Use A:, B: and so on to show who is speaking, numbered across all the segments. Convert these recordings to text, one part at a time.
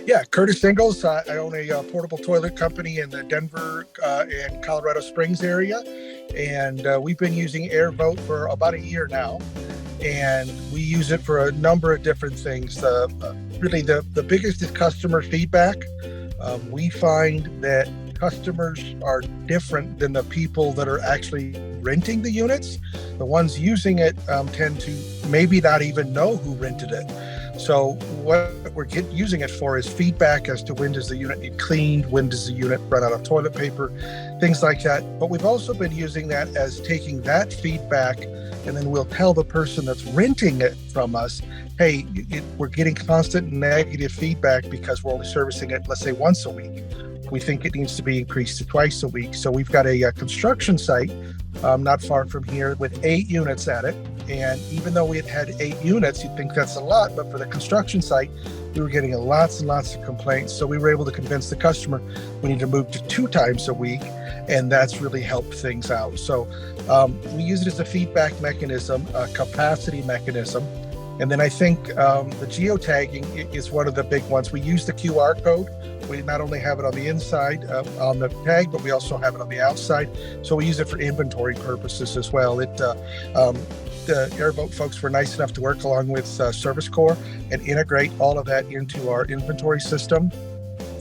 A: Yeah, Curtis Ingals. I own a portable toilet company in the Denver and Colorado Springs area, and we've been using AirVote for about a year now, and we use it for a number of different things. Really, the biggest is customer feedback. We find that customers are different than the people that are actually renting the units. The ones using it tend to maybe not even know who rented it. So what we're using it for is feedback as to when does the unit need cleaned, when does the unit run out of toilet paper, things like that. But we've also been using that as taking that feedback, and then we'll tell the person that's renting it from us, hey, we're getting constant negative feedback because we're only servicing it, let's say, once a week. We think it needs to be increased to twice a week. So we've got a construction site not far from here with 8 units at it. And even though we had 8 units, you'd think that's a lot, but for the construction site, we were getting lots and lots of complaints. So we were able to convince the customer we need to move to 2 times a week, and that's really helped things out. So we use it as a feedback mechanism, a capacity mechanism. And then I think the geotagging is one of the big ones. We use the QR code. We not only have it on the inside on the tag, but we also have it on the outside. So we use it for inventory purposes as well. The AirVote folks were nice enough to work along with Service Corps and integrate all of that into our inventory system.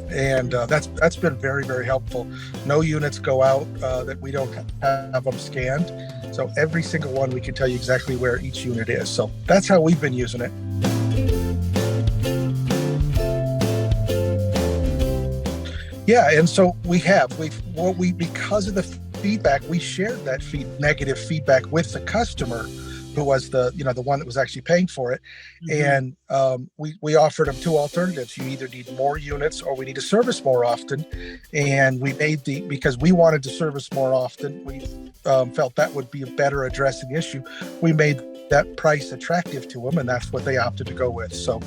A: And that's been very, very helpful. No units go out that we don't have them scanned. So every single one, we can tell you exactly where each unit is. So that's how we've been using it. Yeah, and so because of the feedback, we shared that negative feedback with the customer, who was the one that was actually paying for it. Mm-hmm. And we offered them 2 alternatives. You either need more units or we need to service more often. And we made because we wanted to service more often, we felt that would be a better addressing issue. We made that price attractive to them, and that's what they opted to go with. So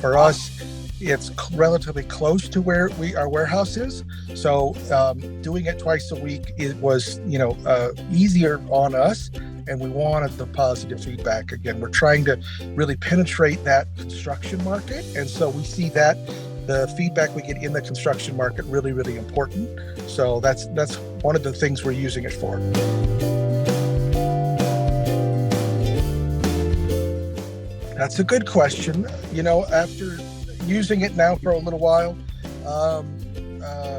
A: for us, it's relatively close to where our warehouse is. So doing it twice a week, it was easier on us, and we wanted the positive feedback. Again, we're trying to really penetrate that construction market, and so we see that the feedback we get in the construction market really, really important. So that's one of the things we're using it for. That's a good question. After using it now for a little while,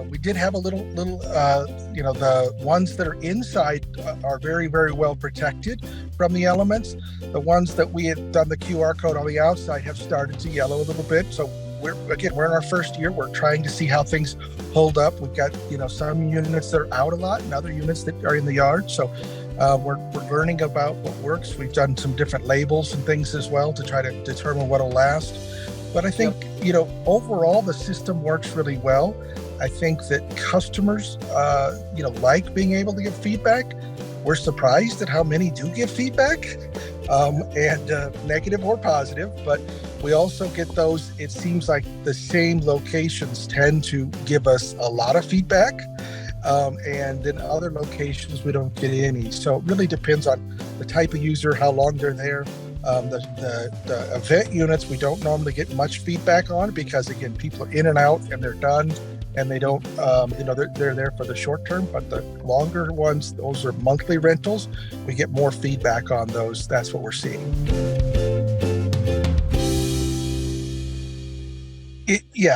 A: we did have a little the ones that are inside are very, very well protected from the elements. The ones that we had done the QR code on the outside have started to yellow a little bit. So we're in our first year. We're trying to see how things hold up. We've got some units that are out a lot and other units that are in the yard. So we're learning about what works. We've done some different labels and things as well to try to determine what'll last. But I think, overall, the system works really well. I think that customers, like being able to give feedback. We're surprised at how many do give feedback, and negative or positive. But we also get those, it seems like the same locations tend to give us a lot of feedback. And in other locations, we don't get any. So it really depends on the type of user, how long they're there. The event units, we don't normally get much feedback on because, again, people are in and out and they're done, and they don't, they're there for the short term. But the longer ones, those are monthly rentals. We get more feedback on those. That's what we're seeing.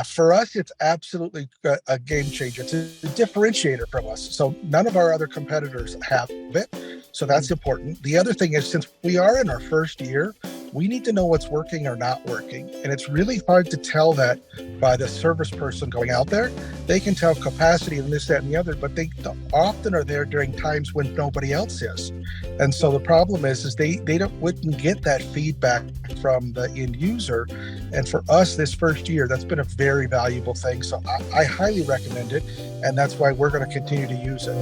A: For us, it's absolutely a game changer. It's a differentiator from us. So none of our other competitors have it. So that's important. The other thing is, since we are in our first year, we need to know what's working or not working. And it's really hard to tell that by the service person going out there. They can tell capacity and this, that, and the other, but they often are there during times when nobody else is. And so the problem is they wouldn't get that feedback from the end user. And for us this first year, that's been a very valuable thing. So I highly recommend it. And that's why we're going to continue to use it.